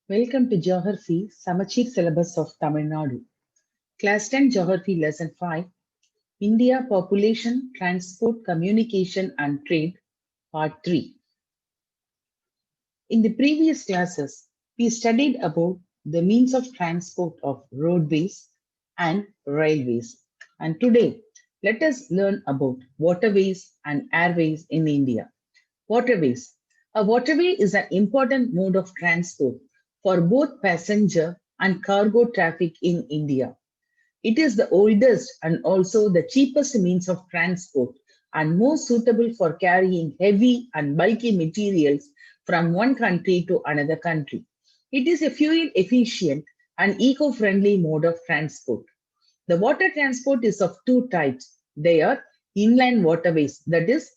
Welcome to Geography Samachir Syllabus of Tamil Nadu. Class 10 Geography Lesson 5 India Population, Transport, Communication and Trade Part 3. In the previous classes, we studied about the means of transport of roadways and railways. And today, let us learn about waterways and airways in India. Waterways. A waterway is an important mode of transport for both passenger and cargo traffic in India. It is the oldest and also the cheapest means of transport and most suitable for carrying heavy and bulky materials from one country to another country. It is a fuel efficient and eco-friendly mode of transport. The water transport is of two types. They are inland waterways, that is,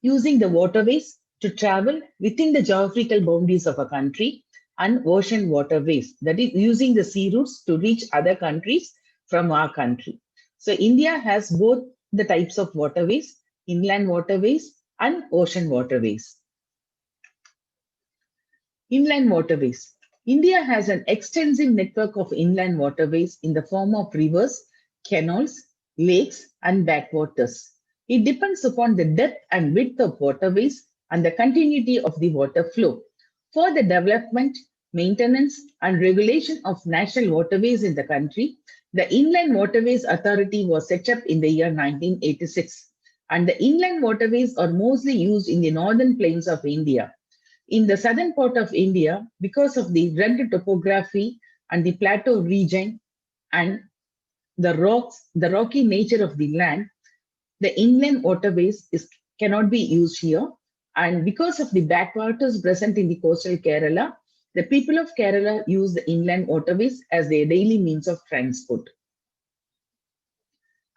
using the waterways to travel within the geographical boundaries of a country, and ocean waterways, that is, using the sea routes to reach other countries from our country. So India has both the types of waterways, inland waterways and ocean waterways. Inland waterways. India has an extensive network of inland waterways in the form of rivers, canals, lakes, and backwaters. It depends upon the depth and width of waterways and the continuity of the water flow. For the development, maintenance, and regulation of national waterways in the country, the Inland Waterways Authority was set up in the year 1986. And the inland waterways are mostly used in the northern plains of India. In the southern part of India, because of the rugged topography and the plateau region and the rocky nature of the land, the inland waterways cannot be used here. And because of the backwaters present in the coastal Kerala, the people of Kerala use the inland waterways as their daily means of transport.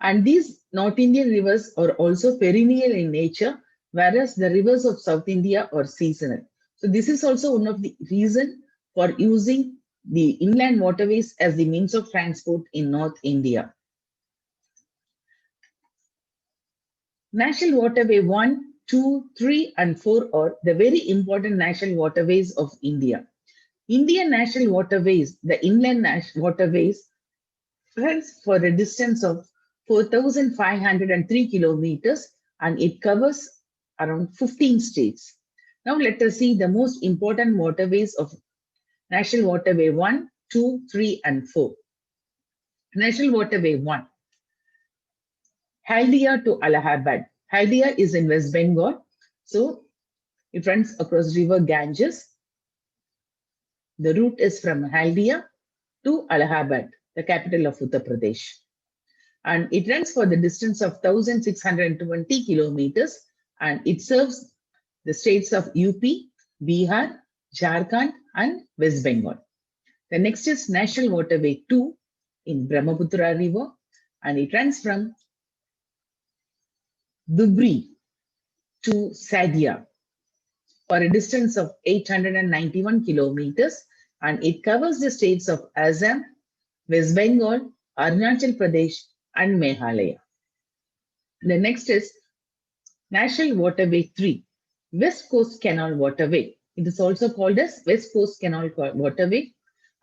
And these North Indian rivers are also perennial in nature, whereas the rivers of South India are seasonal. So this is also one of the reasons for using the inland waterways as the means of transport in North India. National Waterway 1, 2, 3, and 4 are the very important national waterways of India. Indian national waterways, the inland national waterways, runs for a distance of 4,503 kilometers and it covers around 15 states. Now let us see the most important waterways of National Waterway 1, 2, 3, and 4. National Waterway 1. Haldia to Allahabad. Haldia is in West Bengal. So it runs across river Ganges. The route is from Haldia to Allahabad, the capital of Uttar Pradesh. And it runs for the distance of 1,620 kilometers and it serves the states of UP, Bihar, Jharkhand, and West Bengal. The next is National Waterway 2 in Brahmaputra River and it runs from Dhubri to Sadia for a distance of 891 kilometers and it covers the states of Assam, West Bengal, Arunachal Pradesh, and Meghalaya. The next is National Waterway 3, West Coast Canal Waterway. It is also called as West Coast Canal Waterway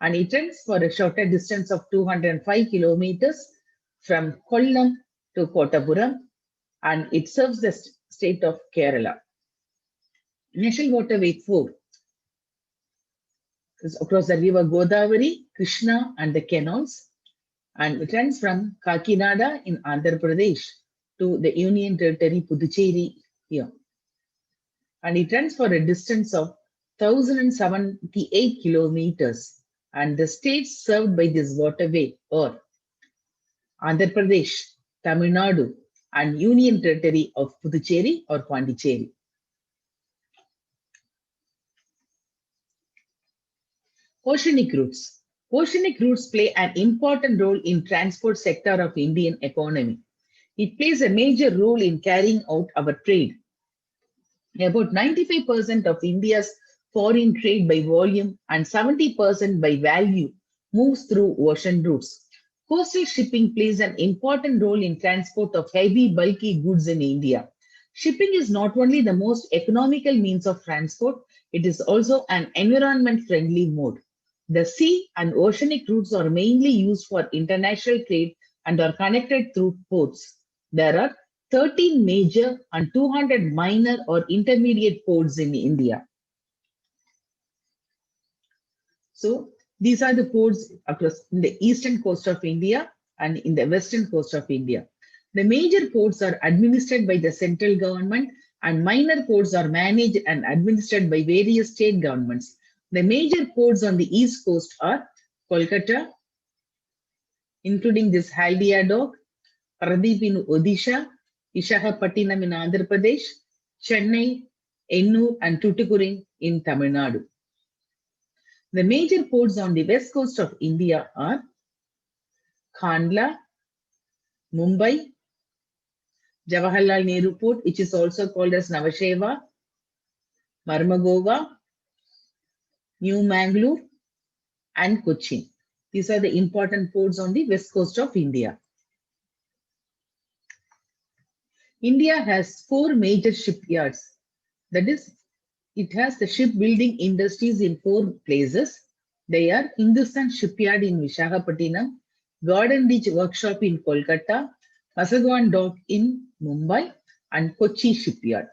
and it runs for a shorter distance of 205 kilometers from Kollam to Kottapuram and it serves the state of Kerala. National Waterway 4 is across the river Godavari, Krishna, and the canals, and it runs from Kakinada in Andhra Pradesh to the Union Territory Puducherry here. And it runs for a distance of 1,078 kilometers. And the states served by this waterway are Andhra Pradesh, Tamil Nadu, and Union Territory of Puducherry or Pondicherry. Oceanic routes. Oceanic routes play an important role in transport sector of Indian economy. It plays a major role in carrying out our trade. About 95% of India's foreign trade by volume and 70% by value moves through ocean routes. Coastal shipping plays an important role in transport of heavy, bulky goods in India. Shipping is not only the most economical means of transport, it is also an environment-friendly mode. The sea and oceanic routes are mainly used for international trade and are connected through ports. There are 13 major and 200 minor or intermediate ports in India. So these are the ports across the eastern coast of India and in the western coast of India. The major ports are administered by the central government and minor ports are managed and administered by various state governments. The major ports on the east coast are Kolkata, including this Haldia Dock, Pradeep in Odisha, Visakhapatnam in Andhra Pradesh, Chennai, Ennur and Tuticorin in Tamil Nadu. The major ports on the west coast of India are Kandla, Mumbai, Jawaharlal Nehru Port, which is also called as Navasheva, Marmagova, New Mangalore, and Cochin. These are the important ports on the west coast of India. India has 4 major shipyards. That is, it has the shipbuilding industries in 4 places. They are Hindustan Shipyard in Visakhapatnam, Garden Ridge Workshop in Kolkata, Mazagon Dock in Mumbai, and Kochi Shipyard.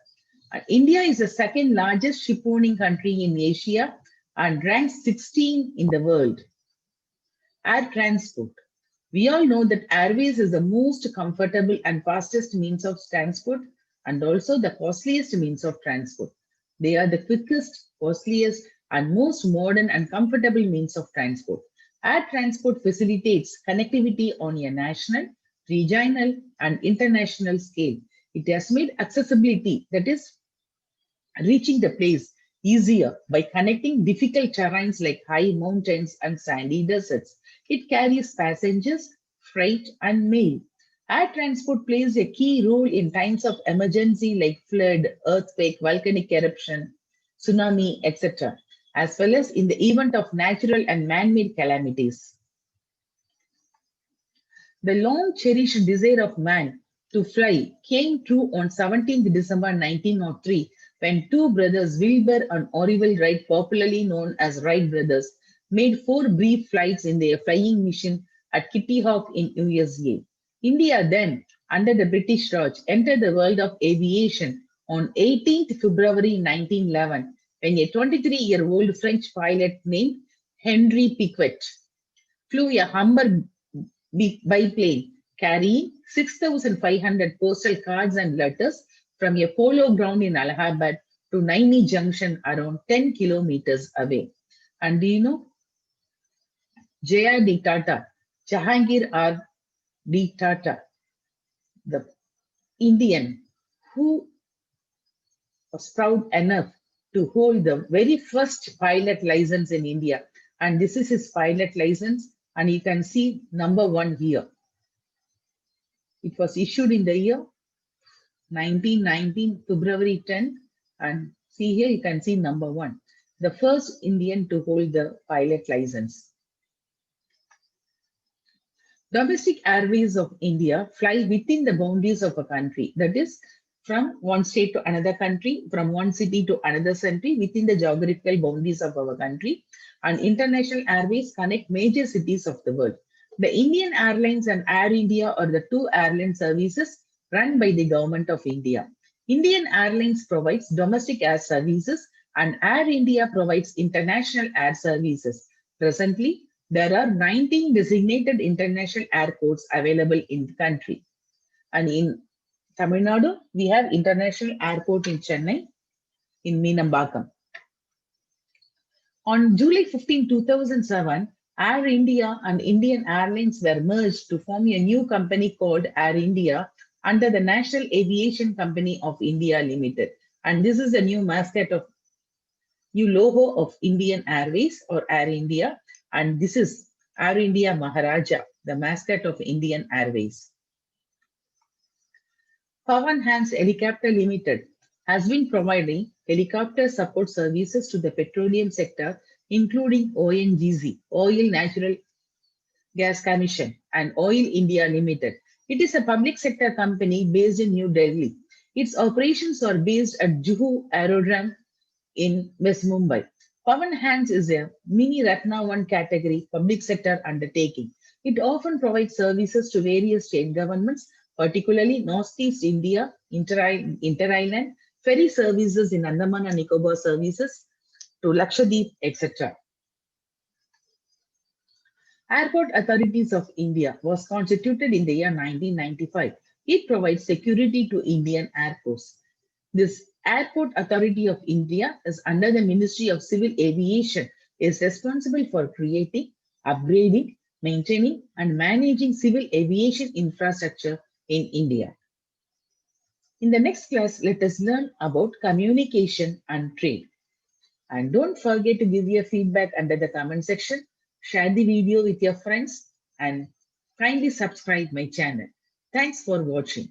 India is the second largest ship-owning country in Asia and ranks 16 in the world. Air transport. We all know that airways is the most comfortable and fastest means of transport and also the costliest means of transport. They are the quickest, costliest, and most modern and comfortable means of transport. Air transport facilitates connectivity on a national, regional, and international scale. It has made accessibility, that is, reaching the place, easier by connecting difficult terrains like high mountains and sandy deserts. It carries passengers, freight, and mail. Air transport plays a key role in times of emergency like flood, earthquake, volcanic eruption, tsunami, etc., as well as in the event of natural and man-made calamities. The long cherished desire of man to fly came true on 17th December 1903 when 2 brothers, Wilbur and Orville Wright, popularly known as Wright brothers, made 4 brief flights in their flying mission at Kitty Hawk in USA. India then, under the British Raj, entered the world of aviation on 18th February 1911 when a 23-year-old French pilot named Henri Piquet flew a Humber biplane carrying 6,500 postal cards and letters from a polo ground in Allahabad to Naini Junction around 10 kilometers away. And do you know, J.R.D. Tata, Jahangir R.D. Tata, the Indian who was proud enough to hold the very first pilot license in India. And this is his pilot license, and you can see number 1 here. It was issued in the year 1919, February 10, and see here you can see number 1, the first Indian to hold the pilot license. Domestic airways of India fly within the boundaries of a country, that is, from one state to another country, from one city to another city within the geographical boundaries of our country, and international airways connect major cities of the world. The Indian Airlines and Air India are the 2 airline services run by the Government of India. Indian Airlines provides domestic air services and Air India provides international air services. Presently, there are 19 designated international airports available in the country. And in Tamil Nadu, we have International Airport in Chennai, in Meenambakam. On July 15, 2007, Air India and Indian Airlines were merged to form a new company called Air India under the National Aviation Company of India Limited. And this is a new new logo of Indian Airways or Air India. And this is Air India Maharaja, the mascot of Indian Airways. Pawan Hans Helicopter Limited has been providing helicopter support services to the petroleum sector, including ONGC, Oil Natural Gas Commission, and Oil India Limited. It is a public sector company based in New Delhi. Its operations are based at Juhu Aerodrome in West Mumbai. Pawan Hands is a mini Ratna 1 category public sector undertaking. It often provides services to various state governments, particularly Northeast India, Inter-Island, ferry services in Andaman and Nicobar services to Lakshadweep, etc. Airport Authorities of India was constituted in the year 1995. It provides security to Indian airports. This Airport Authority of India is under the Ministry of Civil Aviation, is responsible for creating, upgrading, maintaining, and managing civil aviation infrastructure in India. In the next class, let us learn about communication and trade. And don't forget to give your feedback under the comment section, share the video with your friends, and kindly subscribe my channel. Thanks for watching.